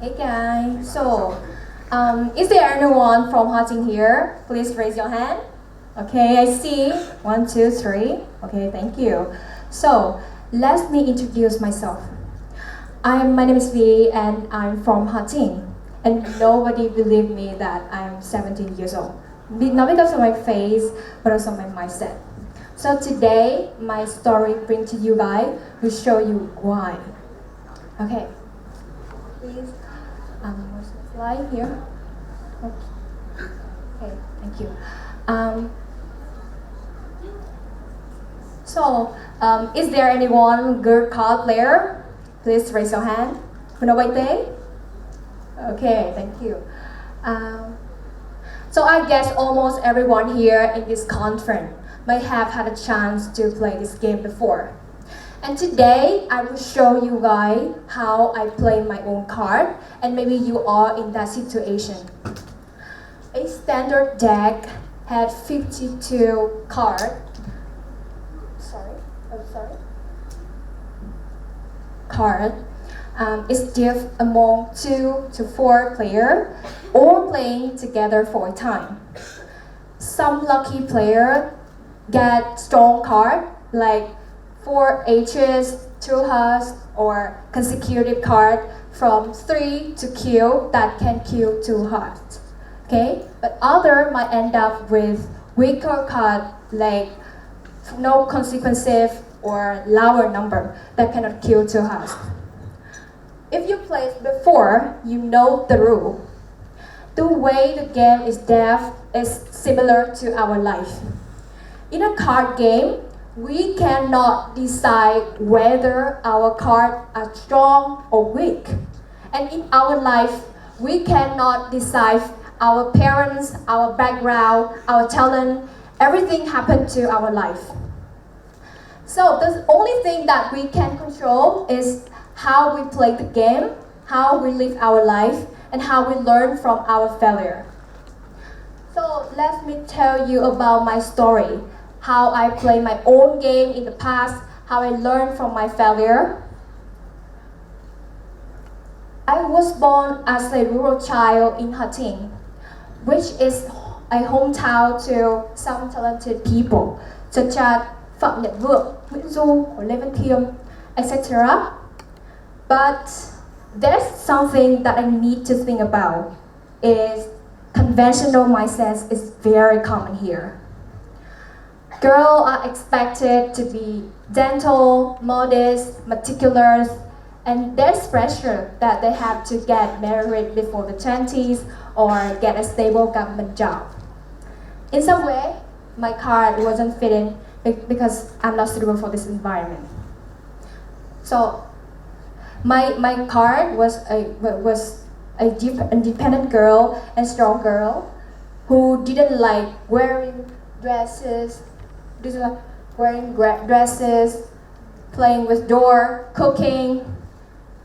Hey guys, is there anyone from Hating here? Please raise your hand. Okay, I see. One, two, three. Okay, thank you. So, let me introduce myself. My name is V and I'm from Hating. And nobody believed me that I'm 17 years old. Not because of my face, but also my mindset. So today, my story bring to you guys will show you why. Okay, please. What's the slide here? Okay, thank you. Um, is there anyone good card player? Please raise your hand. Punawайте? Okay, thank you. So I guess almost everyone here in this conference might have had a chance to play this game before. And today, I will show you guys how I play my own card, and maybe you are in that situation. A standard deck had 52 cards. Card is divided among 2 to 4 players, all playing together for a time. Some lucky player get strong card like 4 H's, 2 hearts, or consecutive card from 3 to kill that can kill 2 hearts. Okay, but other might end up with weaker card like no consequences or lower number that cannot kill 2 hearts. If you played before, you know the rule. The way the game is deaf is similar to our life. In a card game, we cannot decide whether our cards are strong or weak. And in our life, we cannot decide our parents, our background, our talent, everything happened to our life. So the only thing that we can control is how we play the game, how we live our life, and how we learn from our failure. So let me tell you about my story. How I play my own game in the past, how I learned from my failure. I was born as a rural child in Hating, which is a hometown to some talented people, such as Phạm Nhật Vượng, Nguyễn Du, or Lê Văn Thiêm, etc. But there's something that I need to think about, is conventional mindset is very common here. Girls are expected to be gentle, modest, meticulous, and there's pressure that they have to get married before the 20s or get a stable government job. In some way, my card wasn't fitting because I'm not suitable for this environment. So my card was a independent girl and strong girl who didn't like wearing dresses, playing with door, cooking,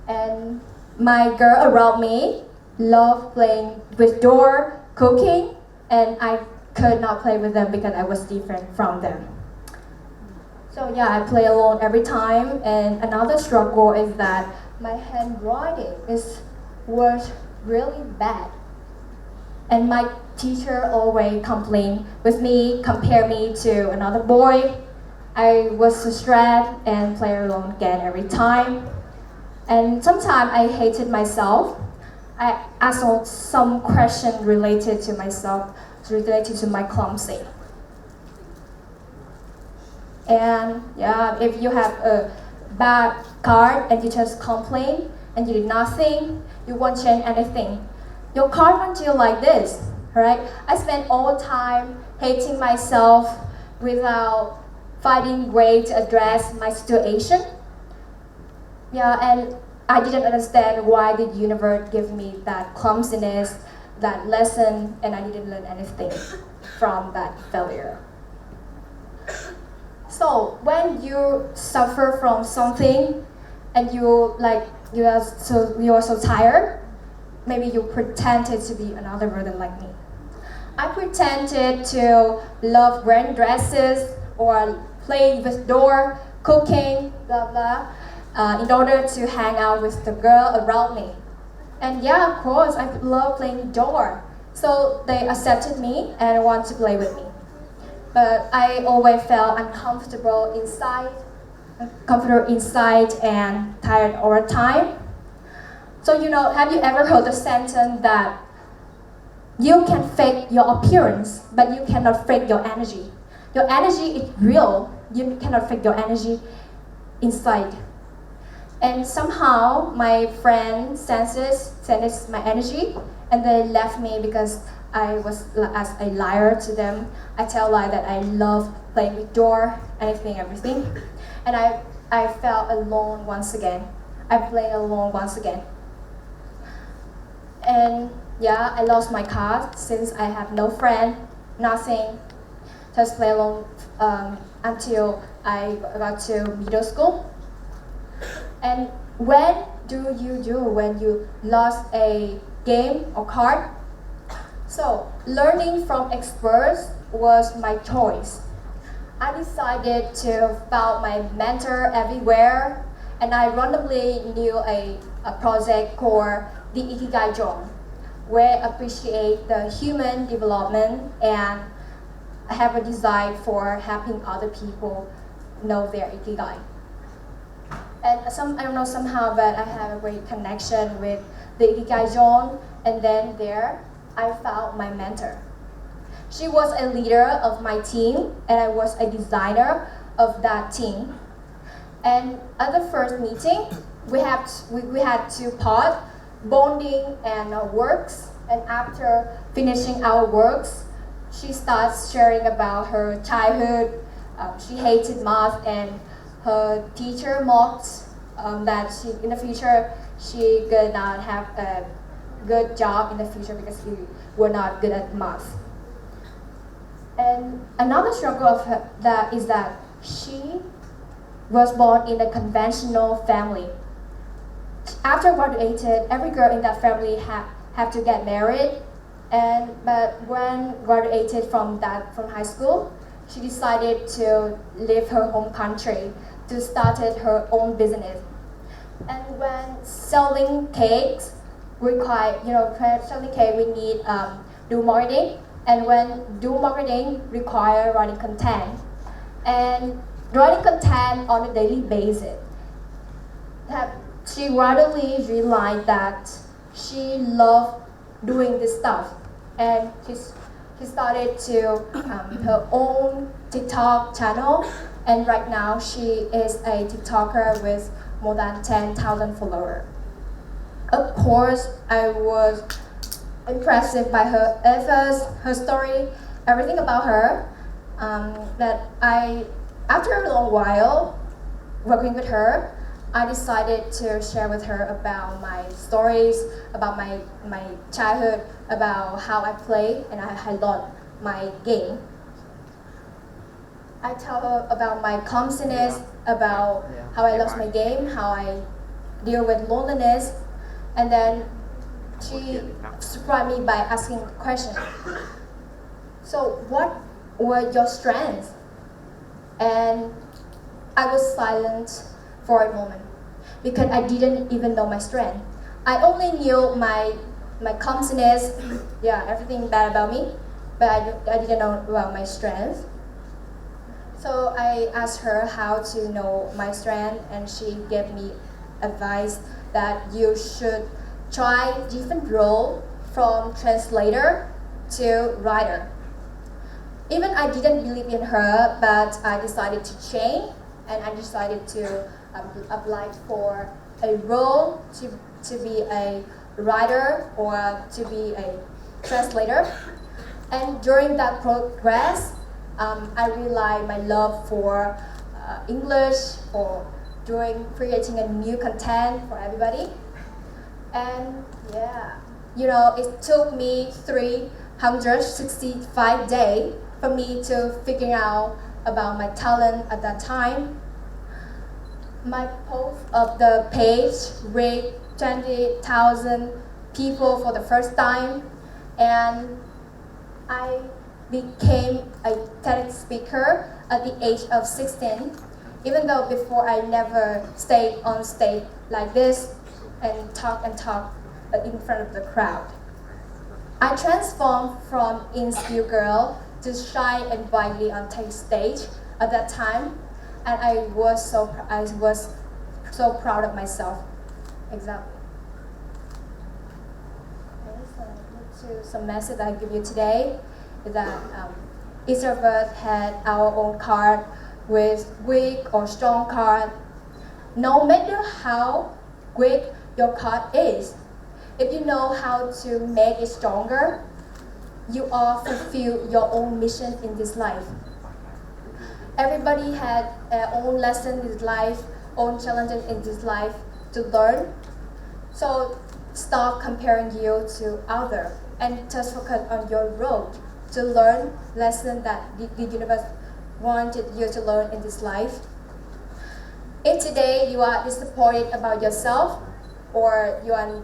and my girl around me loved playing with door, cooking, and I could not play with them because I was different from them. So yeah, I play alone every time, and another struggle is that my handwriting was really bad. And my teacher always complained with me, compare me to another boy. I was so stressed and play alone again every time. And sometimes I hated myself. I asked some question related to myself, related to my clumsy. And yeah, if you have a bad card and you just complain and you did nothing, you won't change anything. Your card won't feel like this, right? I spent all time hating myself without finding way to address my situation. Yeah, and I didn't understand why the universe gave me that clumsiness, that lesson, and I didn't learn anything from that failure. So when you suffer from something and you are so tired, maybe you pretended to be another version like me. I pretended to love wearing dresses or playing with door, cooking, blah blah, in order to hang out with the girl around me. And yeah, of course, I love playing door. So they accepted me and want to play with me. But I always felt uncomfortable inside and tired all the time. So have you ever heard the sentence that you can fake your appearance, but you cannot fake your energy? Your energy is real. You cannot fake your energy inside. And somehow my friend senses my energy, and they left me because I was as a liar to them. I tell lie that I love playing with door, anything, everything, and I felt alone once again. I played alone once again, and yeah, I lost my card since I have no friend, nothing. Just play alone until I got to middle school. And when do you do when you lost a game or card? So learning from experts was my choice. I decided to follow my mentor everywhere, and I randomly knew a project called the Ikigai Zone, where I appreciate the human development and have a desire for helping other people know their Ikigai. And I don't know, somehow, but I have a great connection with the Ikigai Zone, and then there I found my mentor. She was a leader of my team, and I was a designer of that team. And at the first meeting, we had two part, bonding and works. And after finishing our works, she starts sharing about her childhood. She hated math, and her teacher mocked that in the future she could not have a good job in the future because she were not good at math. And another struggle of her that is that she was born in a conventional family. After graduated, every girl in that family have to get married. But when graduated from high school, she decided to leave her home country to started her own business. And when selling cakes selling cake we need do marketing, and when do marketing require writing content, and writing content on a daily basis. That she gradually realized that she loved doing this stuff, and she started to her own TikTok channel, and right now she is a TikToker with more than 10,000 followers. Of course, I was impressed by her efforts, her story, everything about her. After a long while working with her, I decided to share with her about my stories, about my childhood, about how I play and I learned my game. I tell her about my clumsiness, about how I lost my game, how I deal with loneliness, and then she surprised me by asking a question. So what were your strengths? And I was silent for a moment because I didn't even know my strength. I only knew my clumsiness, everything bad about me, but I didn't know about my strength. So I asked her how to know my strength, and she gave me advice that you should try different role from translator to writer. Even I didn't believe in her, but I decided to change, and I decided to apply for a role to be a writer or to be a translator. And during that progress, I realized my love for English, for creating a new content for everybody. And it took me 365 days for me to figure out about my talent at that time. My post of the page reached 20,000 people for the first time, and I became a TEDx speaker at the age of 16, even though before I never stayed on stage like this and talk. in front of the crowd. I transformed from insecure girl to shy and brightly on stage at that time, and I was so proud of myself. Exactly. Okay, so some message I give you today is that each of us had our own card with weak or strong card. No matter how weak your card is, if you know how to make it stronger, you all fulfill your own mission in this life. Everybody had their own lesson in this life, own challenges in this life to learn. So stop comparing you to others and just focus on your road to learn lesson that the universe wanted you to learn in this life. If today you are disappointed about yourself or you are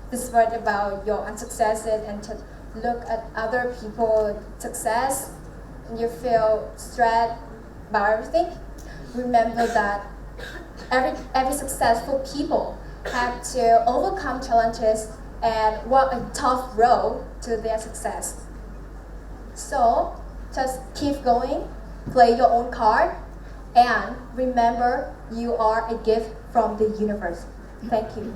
disappointed about your unsuccesses and to look at other people's success and you feel stressed about everything, remember that every successful people have to overcome challenges and walk a tough road to their success. So just keep going, play your own card, and remember you are a gift from the universe. Thank you.